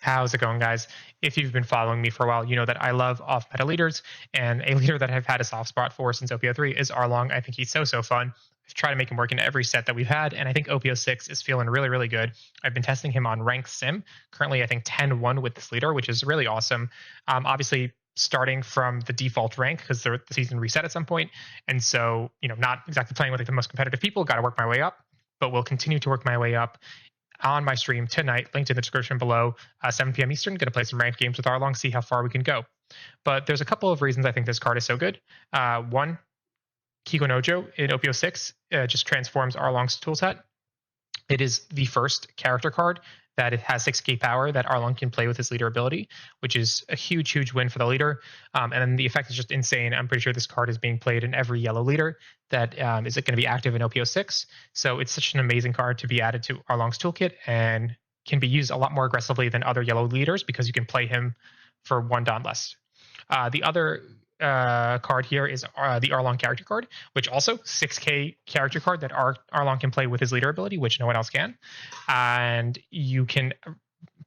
How's it going, guys? If you've been following me for a while, you know that I love off-meta leaders, and a leader that I've had a soft spot for since OP03 is Arlong. I think he's so fun. I've tried to make him work in every set that we've had, and I think OP06 is feeling really good. I've been testing him on ranked sim. Currently, I think 10-1 with this leader, which is really awesome. Obviously, starting from the default rank because the season reset at some point, and so not exactly playing with like the most competitive people. Got to work my way up, but will continue to work my way up on my stream tonight, linked in the description below, 7 p.m. Eastern. Going to play some ranked games with Arlong, see how far we can go. But there's a couple of reasons I think this card is so good. One, Kiko Nojo in OP06 just transforms Arlong's toolset. It is the first character card that it has 6k power that Arlong can play with his leader ability, which is a huge win for the leader. And then the effect is just insane. I'm pretty sure this card is being played in every yellow leader that is going to be active in OP06. So it's such an amazing card to be added to Arlong's toolkit and can be used a lot more aggressively than other yellow leaders because you can play him for 1 don less. The other card here is the Arlong character card, which also 6k character card that Arlong can play with his leader ability, which no one else can. And you can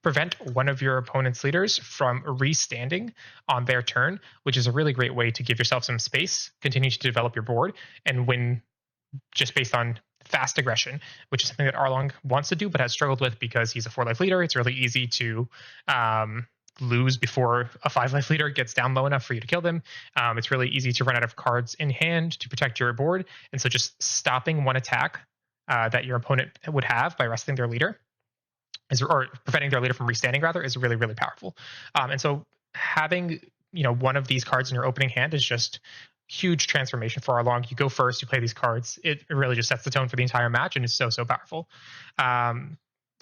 prevent one of your opponent's leaders from restanding on their turn, which is a really great way to give yourself some space, continue to develop your board, and win just based on fast aggression, which is something that Arlong wants to do but has struggled with because he's a 4-life leader. It's really easy to lose before a 5-life leader gets down low enough for you to kill them. It's really easy to run out of cards in hand to protect your board, and so just stopping one attack that your opponent would have by resting their leader or preventing their leader from restanding rather is really powerful. And so having one of these cards in your opening hand is just huge transformation for Arlong. You go first, you play these cards. It really just sets the tone for the entire match and is so powerful.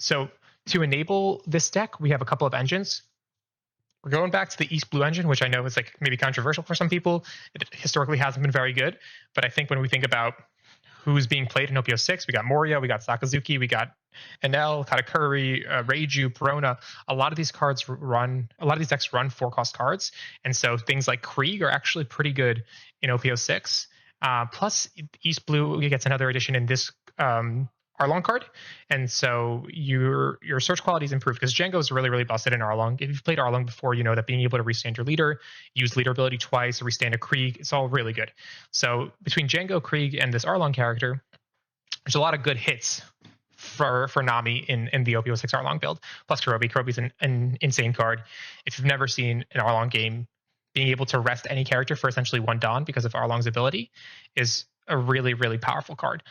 So to enable this deck, we have a couple of engines. We're going back to the East Blue engine, which I know is like maybe controversial for some people. It historically hasn't been very good, but I think when we think about who's being played in OP06, we got Moria, we got Sakazuki, we got Enel, Katakuri, Reiju, Perona. A lot of these decks run 4-cost cards, and so things like Krieg are actually pretty good in OP06. Plus, East Blue gets another addition in this Arlong card, and so your search quality is improved because Django is really busted in Arlong. If you've played Arlong before, you know that being able to restand your leader, use leader ability twice, restand a Krieg, it's all really good. So between Django, Krieg, and this Arlong character, there's a lot of good hits for Nami in the OP06 Arlong build. Plus Kurobi. Kurobi's an insane card. If you've never seen an Arlong game, being able to rest any character for essentially 1 don because of Arlong's ability is a really powerful card.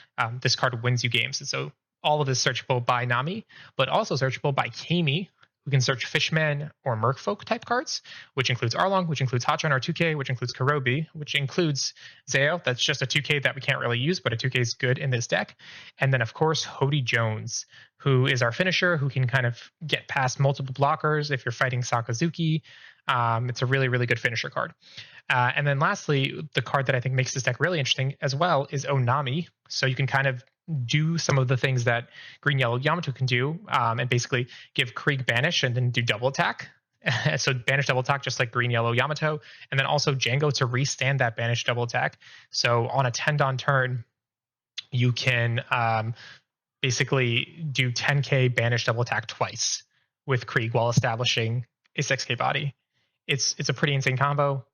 This card wins you games. And so all of this searchable by Nami, but also searchable by Kami, who can search Fishman or Merfolk type cards, which includes Arlong, which includes Hachan R2K, which includes Kurobi, which includes Zeo. That's just a 2K that we can't really use, but a 2K is good in this deck. And then, of course, Hody Jones, who is our finisher, who can kind of get past multiple blockers if you're fighting Sakazuki. It's a really good finisher card. And then lastly, the card that I think makes this deck really interesting as well is Onami. So you can kind of do some of the things that Green Yellow Yamato can do, and basically give Krieg Banish and then do double attack. So Banish double attack just like Green Yellow Yamato, and then also Django to restand that Banish double attack. So on a 10-don turn, you can basically do 10k Banish double attack twice with Krieg while establishing a 6k body. It's a pretty insane combo.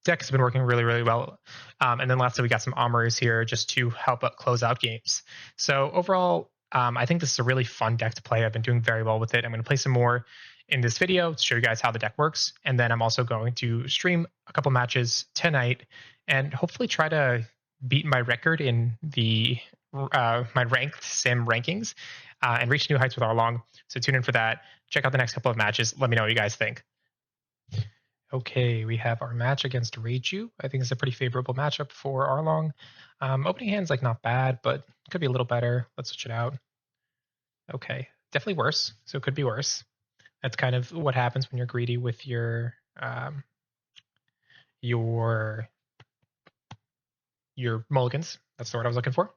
Deck has been working really well. And then lastly, we got some armors here just to help close out games. So overall, I think this is a really fun deck to play. I've been doing very well with it. I'm going to play some more in this video to show you guys how the deck works. And then I'm also going to stream a couple matches tonight and hopefully try to beat my record in the my ranked sim rankings and reach new heights with Arlong. So tune in for that. Check out the next couple of matches. Let me know what you guys think. Okay, we have our match against Reiju. I think it's a pretty favorable matchup for Arlong. Opening hand's like not bad, but could be a little better. Let's switch it out. Okay, definitely worse. So it could be worse. That's kind of what happens when you're greedy with your mulligans. That's the word I was looking for.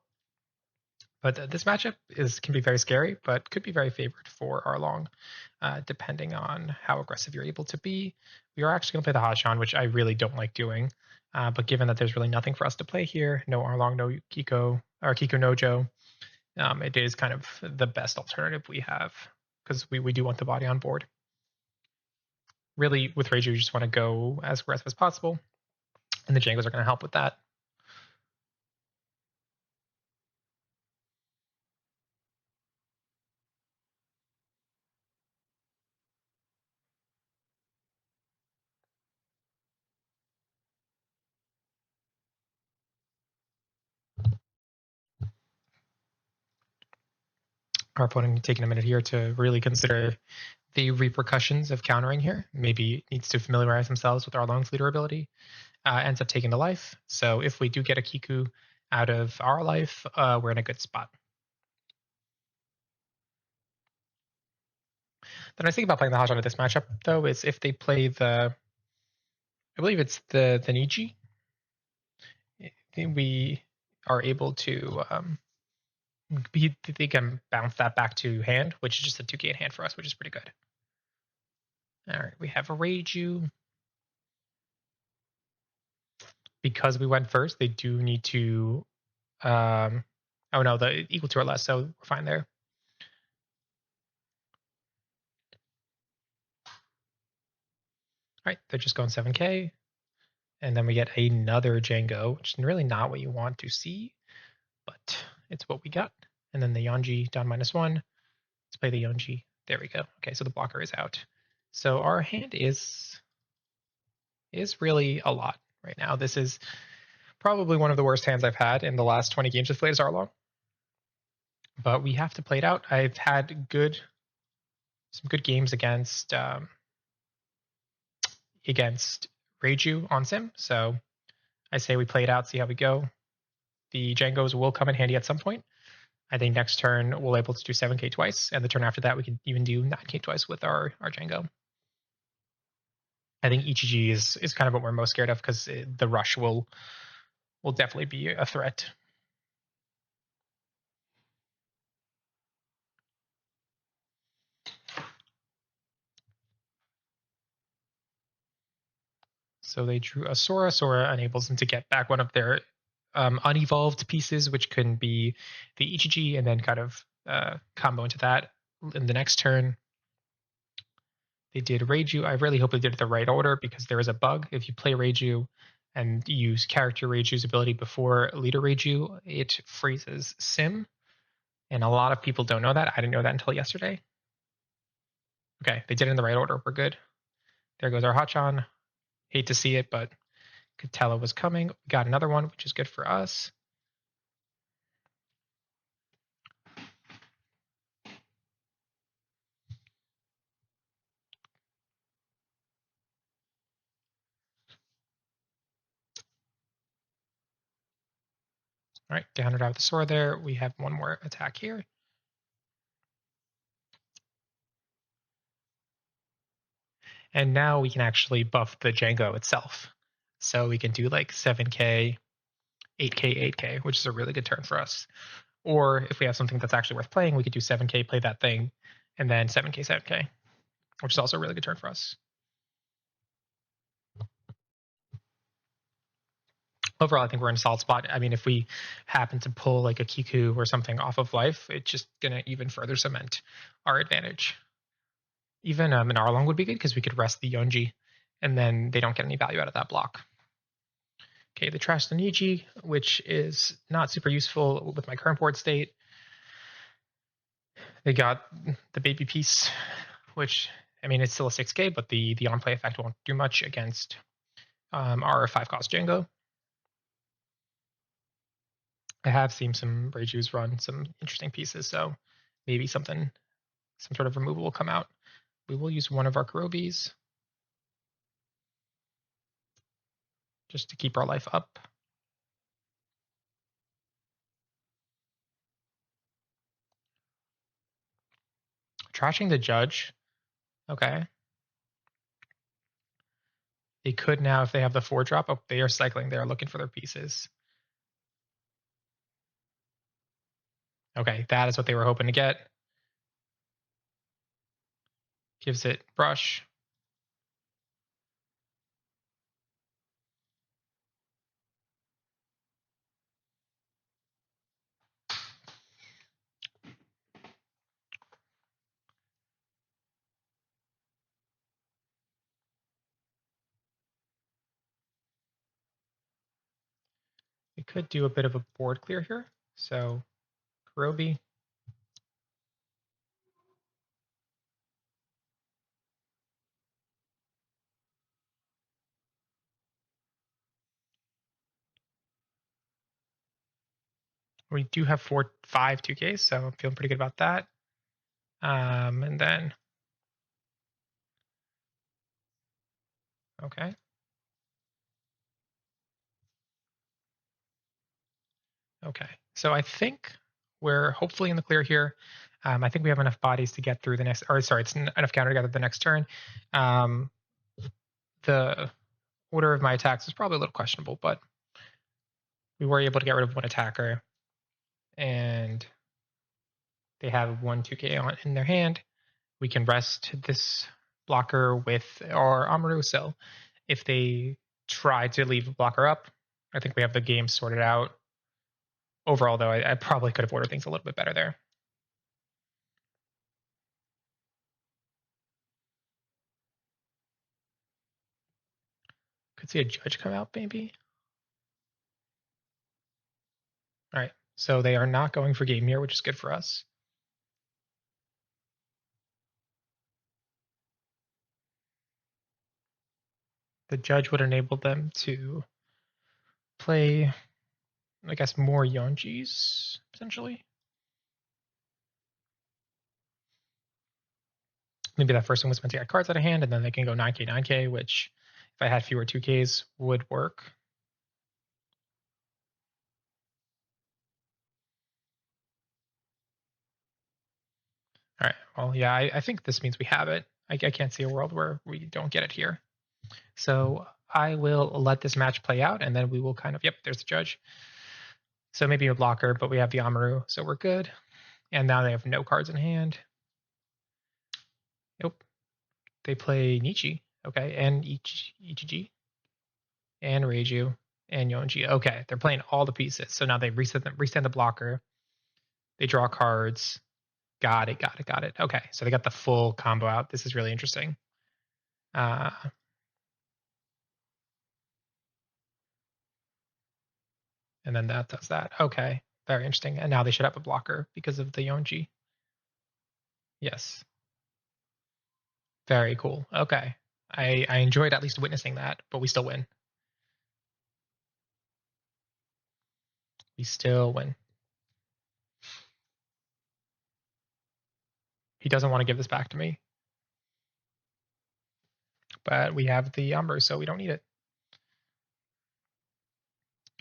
But this matchup can be very scary, but could be very favored for Arlong, depending on how aggressive you're able to be. We are actually going to play the Hachan, which I really don't like doing. But given that there's really nothing for us to play here, no Arlong, no Kiko Nojo, it is kind of the best alternative we have. because we do want the body on board. Really, with Reiju, you just want to go as aggressive as possible, and the Jangos are going to help with that. Our opponent taking a minute here to really consider the repercussions of countering here. Maybe needs to familiarize themselves with Arlong's leader ability. Ends up taking the life. So if we do get a Kiku out of our life, we're in a good spot. The nice thing about playing the Hajan in this matchup, though, is if they play the, I believe it's the Niji, we are able to, they can bounce that back to hand, which is just a 2k hand for us, which is pretty good. All right, we have a Reiju. Because we went first, they do need to, oh no, the equal to or less, so we're fine there. All right, they're just going 7k. And then we get another Django, which is really not what you want to see, but it's what we got. And then the Yonji down -1. Let's play the Yonji. There we go. Okay, so the blocker is out. So our hand is really a lot right now. This is probably one of the worst hands I've had in the last 20 games I've played as Arlong. But we have to play it out. I've had some good games against Reiju on Sim, so I say we play it out, see how we go. The Djangos will come in handy at some point. I think next turn we'll able to do 7k twice, and the turn after that we can even do 9k twice with our Django. I think EGG is kind of what we're most scared of because the rush will definitely be a threat. So they drew a Sora. Sora enables them to get back one of their unevolved pieces, which can be the EGG, and then kind of combo into that. In the next turn, they did Reiju. I really hope they did it the right order because there is a bug. If you play Reiju and use character Reiju's ability before leader Reiju, it freezes Sim. And a lot of people don't know that. I didn't know that until yesterday. Okay, they did it in the right order. We're good. There goes our Hachan. Hate to see it, but could tell it was coming. We got another one, which is good for us. All right, down it out with the sword there. We have one more attack here. And now we can actually buff the Django itself. So we can do like 7k, 8k, 8k, which is a really good turn for us. Or if we have something that's actually worth playing, we could do 7k, play that thing, and then 7k, 7k, which is also a really good turn for us. Overall, I think we're in a solid spot. I mean, if we happen to pull like a Kiku or something off of life, it's just going to even further cement our advantage. Even an Arlong would be good because we could rest the Yonji, and then they don't get any value out of that block. Okay, they trashed the Niji, which is not super useful with my current board state. They got the baby piece, which, I mean, it's still a 6k, but the on-play effect won't do much against our 5-cost Django. I have seen some Reijus run some interesting pieces, so maybe some sort of removal will come out. We will use one of our Kurobis just to keep our life up. Trashing the judge. Okay. They could now, if they have the 4-drop, oh, they are cycling. They are looking for their pieces. Okay, that is what they were hoping to get. Gives it brush. could do a bit of a board clear here. So Kurobi. We do have 5 2Ks, so I'm feeling pretty good about that. And then, okay. Okay, so I think we're hopefully in the clear here. I think we have enough bodies to get through the next, or sorry, it's enough counter to get through the next turn. The order of my attacks is probably a little questionable, but we were able to get rid of one attacker, and they have 1 2K on in their hand. We can rest this blocker with our Amaru. So if they try to leave a blocker up, I think we have the game sorted out. Overall, though, I probably could have ordered things a little bit better there. Could see a judge come out, maybe. All right, so they are not going for game here, which is good for us. The judge would enable them to play, I guess, more Yonjis, potentially. Maybe that first one was meant to get cards out of hand, and then they can go 9K, 9K, which, if I had fewer 2Ks, would work. All right, well, yeah, I think this means we have it. I can't see a world where we don't get it here. So I will let this match play out, and then we will kind of, yep, there's the judge. So maybe a blocker, but we have the Amaru, so we're good. And now they have no cards in hand. Nope. They play Nietzsche, okay, and Ichiji, and Reiju, and Yonji. Okay, they're playing all the pieces. So now they reset the blocker. They draw cards. Got it. Okay, so they got the full combo out. This is really interesting. And then that does that. Okay, very interesting. And now they should have a blocker because of the Yonji. Yes. Very cool. Okay. I enjoyed at least witnessing that, but we still win. We still win. He doesn't want to give this back to me. But we have the Umbra, so we don't need it.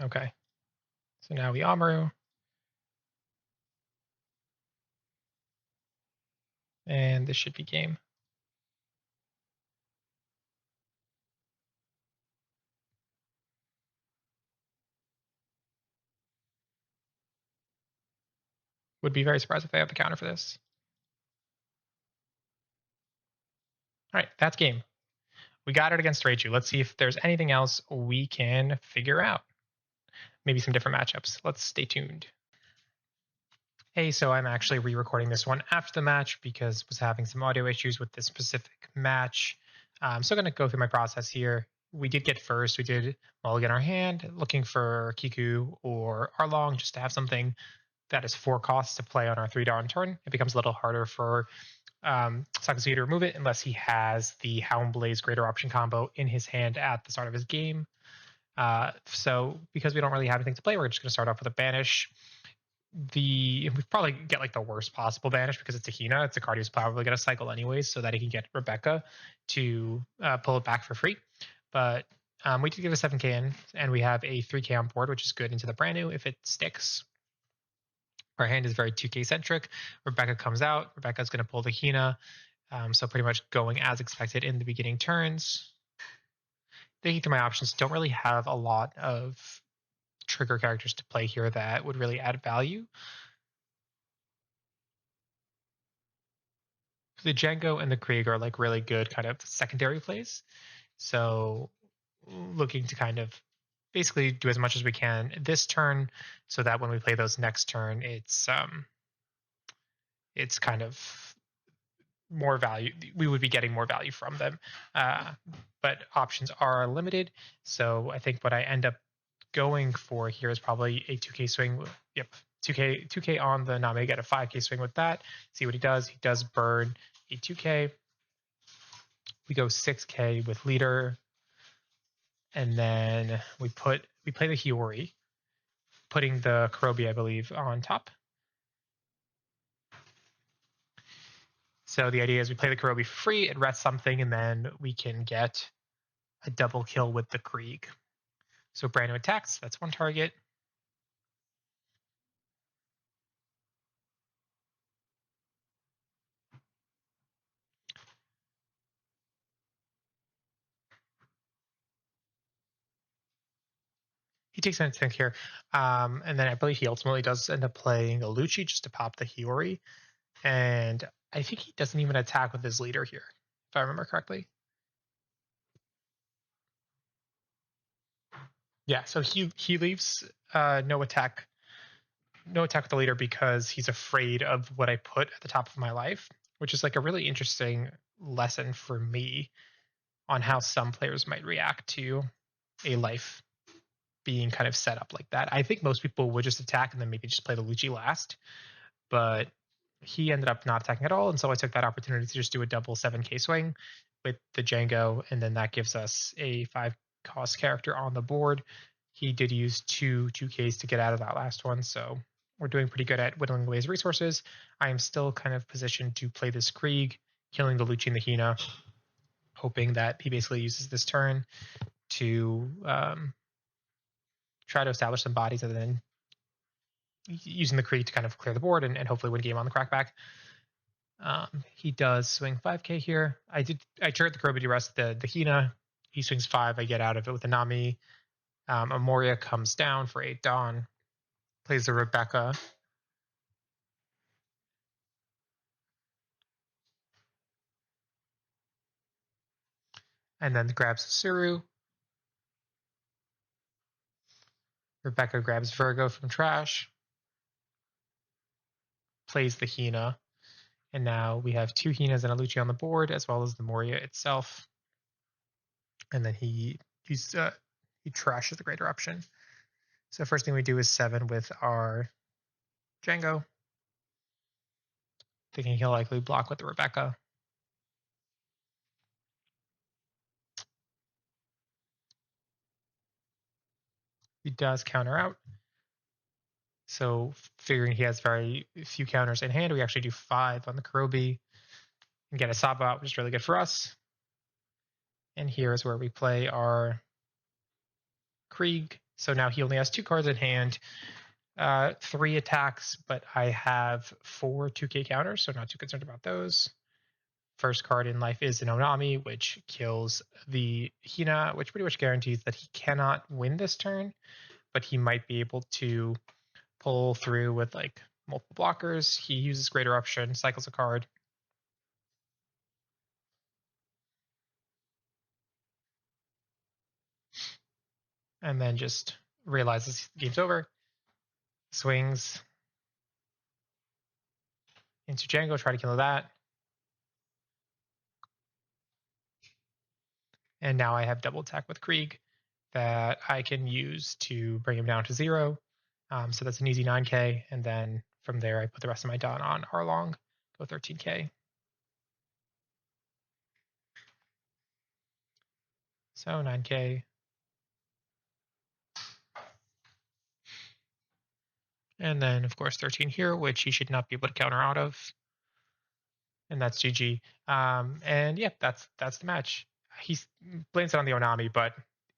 Okay. So now we Amaru. And this should be game. Would be very surprised if they have the counter for this. All right, that's game. We got it against Reiju. Let's see if there's anything else we can figure out. Maybe some different matchups. Let's stay tuned. Hey, so I'm actually re-recording this one after the match because I was having some audio issues with this specific match. I'm still going to go through my process here. We did get first. We did mulligan our hand, looking for Kiku or Arlong just to have something that is 4 costs to play on our 3-darn turn. It becomes a little harder for Sakazuki to remove it unless he has the Hound Blaze Greater Option combo in his hand at the start of his game. So because we don't really have anything to play, we're just going to start off with a banish. We probably get like the worst possible banish because it's a Hina. It's a card who's probably going to cycle anyways, so that he can get Rebecca to pull it back for free. But we did give a 7K in, and we have a 3K on board, which is good into the brand new if it sticks. Our hand is very 2K centric. Rebecca comes out. Rebecca's going to pull the Hina. So pretty much going as expected in the beginning turns. Thinking through my options, don't really have a lot of trigger characters to play here that would really add value. The Django and the Krieg are like really good kind of secondary plays. So looking to kind of basically do as much as we can this turn so that when we play those next turn, it's kind of more value. We would be getting more value from them. But options are limited. So I think what I end up going for here is probably a 2k swing. Yep, 2k on the Nami, get a 5k swing with that. See what he does. He does burn a 2k. We go 6k with leader, and then we play the Hiyori, putting the Kurobi, I believe, on top. So the idea is we play the Kurobi for free, it rests something, and then we can get a double kill with the Krieg. So brand new attacks, that's one target. He takes an attack here. And then I believe he ultimately does end up playing a Lucci just to pop the Hiyori. And I think he doesn't even attack with his leader here, if I remember correctly. Yeah, so he leaves no attack with the leader because he's afraid of what I put at the top of my life, which is like a really interesting lesson for me on how some players might react to a life being kind of set up like that. I think most people would just attack and then maybe just play the Lucci last, but he ended up not attacking at all, and so I took that opportunity to just do a double 7k swing with the Django, and then that gives us a 5 cost character on the board. He did use 2Ks to get out of that last one, so we're doing pretty good at whittling away his resources. I am still kind of positioned to play this Krieg, killing the Lucci and the Hina, hoping that he basically uses this turn to try to establish some bodies and then using the Krieg to kind of clear the board and hopefully win game on the crackback. He does swing 5k here. I triggered the Kurobi to rest the Hina. He swings 5. I get out of it with the Nami. Amoria comes down for 8 Dawn. Plays the Rebecca. And then grabs Suru. Rebecca grabs Virgo from trash. Plays the Hina. And now we have 2 Hinas and a Lucci on the board, as well as the Moria itself. And then he trashes the Great Eruption. So first thing we do is 7 with our Django, thinking he'll likely block with the Rebecca. He does counter out. So figuring he has very few counters in hand, we actually do 5 on the Kurobi and get a Saba out, which is really good for us. And here is where we play our Krieg. So now he only has 2 cards in hand, 3 attacks, but I have 4 2k counters, so not too concerned about those. First card in life is an Onami, which kills the Hina, which pretty much guarantees that he cannot win this turn, but he might be able to pull through with like multiple blockers. He uses Great Eruption, cycles a card. And then just realizes the game's over. Swings into Django, try to kill that. And now I have double attack with Krieg that I can use to bring him down to 0. So that's an easy 9k. And then from there, I put the rest of my Dawn on Arlong, go 13k. So 9k. And then, of course, 13 here, which he should not be able to counter out of. And that's GG. And yeah, that's the match. He blames it on the Onami, but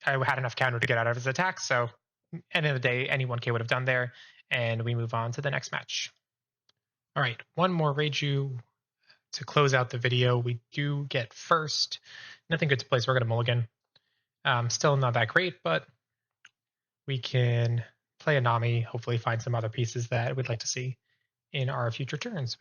I had enough counter to get out of his attack. So end of the day, any 1k would have done there. And we move on to the next match. All right, one more Reiju to close out the video. We do get first. Nothing good to play, so we're going to mulligan. Still not that great, but we can play a Nami, hopefully find some other pieces that we'd like to see in our future turns.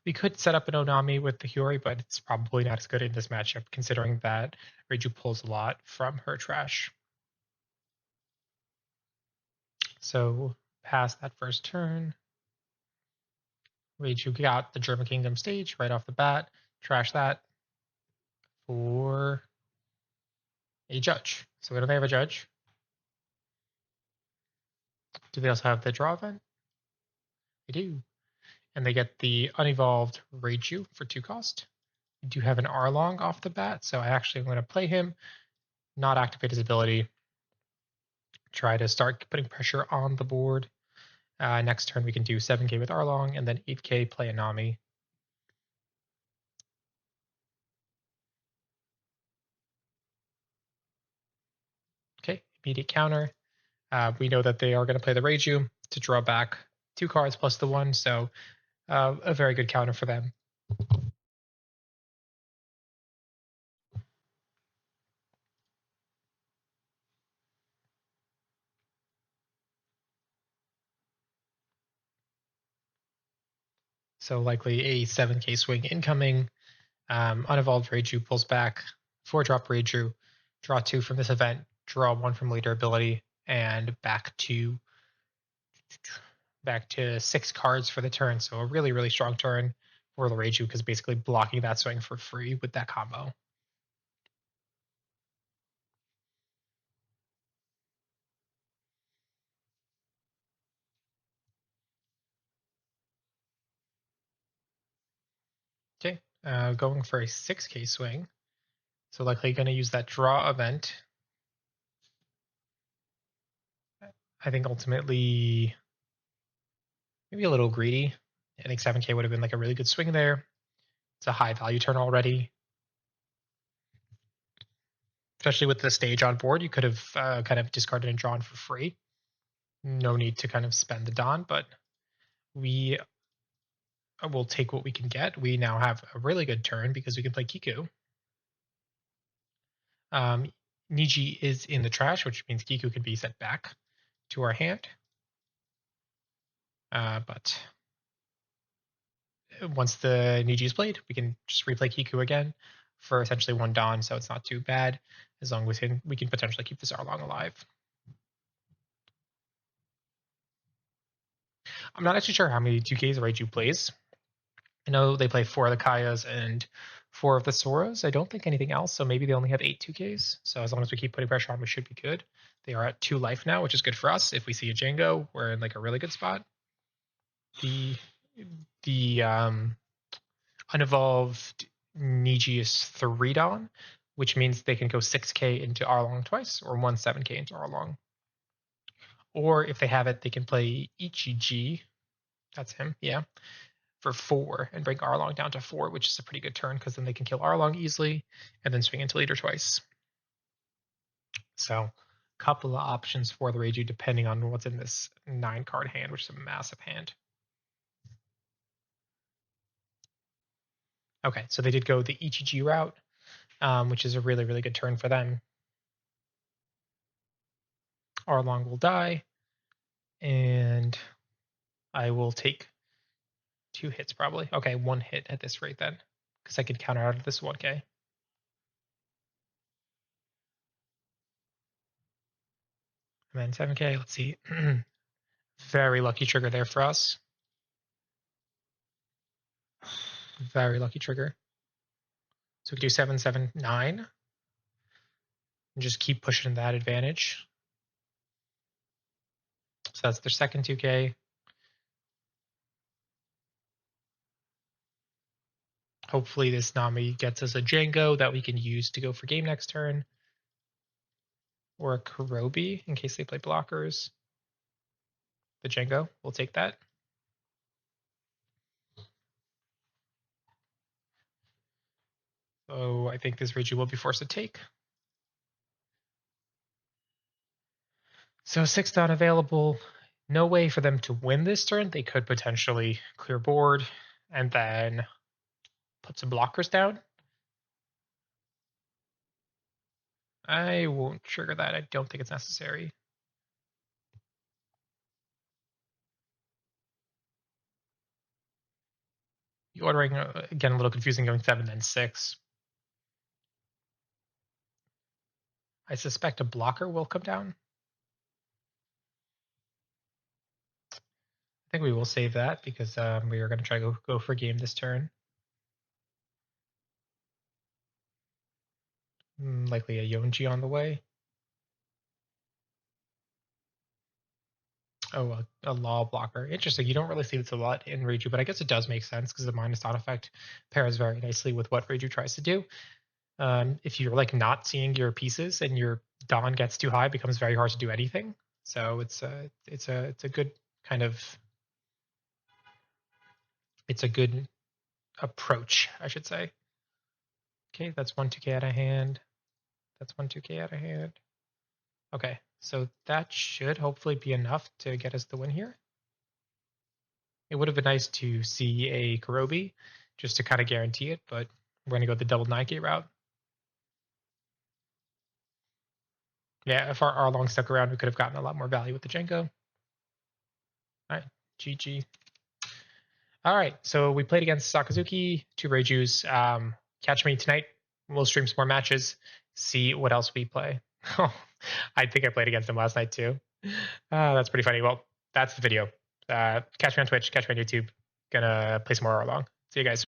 We could set up an Onami with the Hiyori, but it's probably not as good in this matchup, considering that Reiju pulls a lot from her trash. So past that first turn, Reiju got the German Kingdom stage right off the bat. Trash that for a judge. So we don't have a judge. Do they also have the draw event? They do. And they get the unevolved Reiju for 2 cost. We do have an Arlong off the bat, so I actually am going to play him, not activate his ability, try to start putting pressure on the board. Next turn we can do 7k with Arlong, and then 8k play a Nami. Okay, immediate counter. We know that they are going to play the Reiju to draw back 2 cards plus the 1, so a very good counter for them. So likely a 7k swing incoming. Unevolved Reiju pulls back, 4-drop Reiju, draw 2 from this event, draw 1 from leader ability, and back to 6 cards for the turn. So a really, really strong turn for the Reiju because basically blocking that swing for free with that combo. Okay, going for a 6k swing. So likely going to use that draw event. I think ultimately maybe a little greedy. I think 7k would have been like a really good swing there. It's a high value turn already. Especially with the stage on board, you could have kind of discarded and drawn for free. No need to kind of spend the Don, but we will take what we can get. We now have a really good turn because we can play Kiku. Niji is in the trash, which means Kiku can be sent back to our hand. But once the Niji is played, we can just replay Kiku again for essentially 1 Don, so it's not too bad as long as we can potentially keep this Arlong alive. I'm not actually sure how many 2Ks Reiju plays. I know they play 4 of the Kayas and 4 of the Soras. I don't think anything else, so maybe they only have 8 2Ks. So as long as we keep putting pressure on, we should be good. They are at 2 life now, which is good for us. If we see a Django, we're in like a really good spot. The unevolved Niji is 3 Don, which means they can go 6k into Arlong twice, or 1 7k into Arlong. Or if they have it, they can play Ichiji. That's him, yeah, for 4 and bring Arlong down to 4, which is a pretty good turn because then they can kill Arlong easily and then swing into leader twice. So a couple of options for the Reiju depending on what's in this 9-card hand, which is a massive hand. Okay, so they did go the Ichiji route, which is a really, really good turn for them. Arlong will die, and I will take 2 hits probably. Okay, 1 hit at this rate then, because I could counter out of this 1k. And then 7k, let's see. Very lucky trigger there for us. Very lucky trigger. So we can do 7, 7, 9. And just keep pushing that advantage. So that's their second 2k. Hopefully this Nami gets us a Django that we can use to go for game next turn. Or a Kurobi in case they play blockers. The Django, we'll take that. So I think this Reiju will be forced to take. So 6 Don available. No way for them to win this turn. They could potentially clear board and then put some blockers down. I won't trigger that. I don't think it's necessary. The ordering, again, a little confusing going 7, then 6. I suspect a blocker will come down. I think we will save that because we are going to try to go for game this turn. Likely a Yonji on the way. a law blocker. Interesting. You don't really see this a lot in Reiju, but I guess it does make sense because the minus dot effect pairs very nicely with what Reiju tries to do. If you're like not seeing your pieces and your Dawn gets too high, it becomes very hard to do anything. So it's a good kind of it's a good approach, I should say. Okay, that's 1 2k out of hand. That's 1 2k out of hand. Okay, so that should hopefully be enough to get us the win here. It would have been nice to see a Kurobi just to kind of guarantee it, but we're going to go the double 9k route. Yeah, if our Arlong stuck around, we could have gotten a lot more value with the Jenko. All right, GG. All right, so we played against Sakazuki, 2 Reijus. Catch me tonight. We'll stream some more matches, see what else we play. I think I played against him last night too. That's pretty funny. Well, that's the video. Catch me on Twitch, catch me on YouTube. Gonna play some more Arlong. See you guys.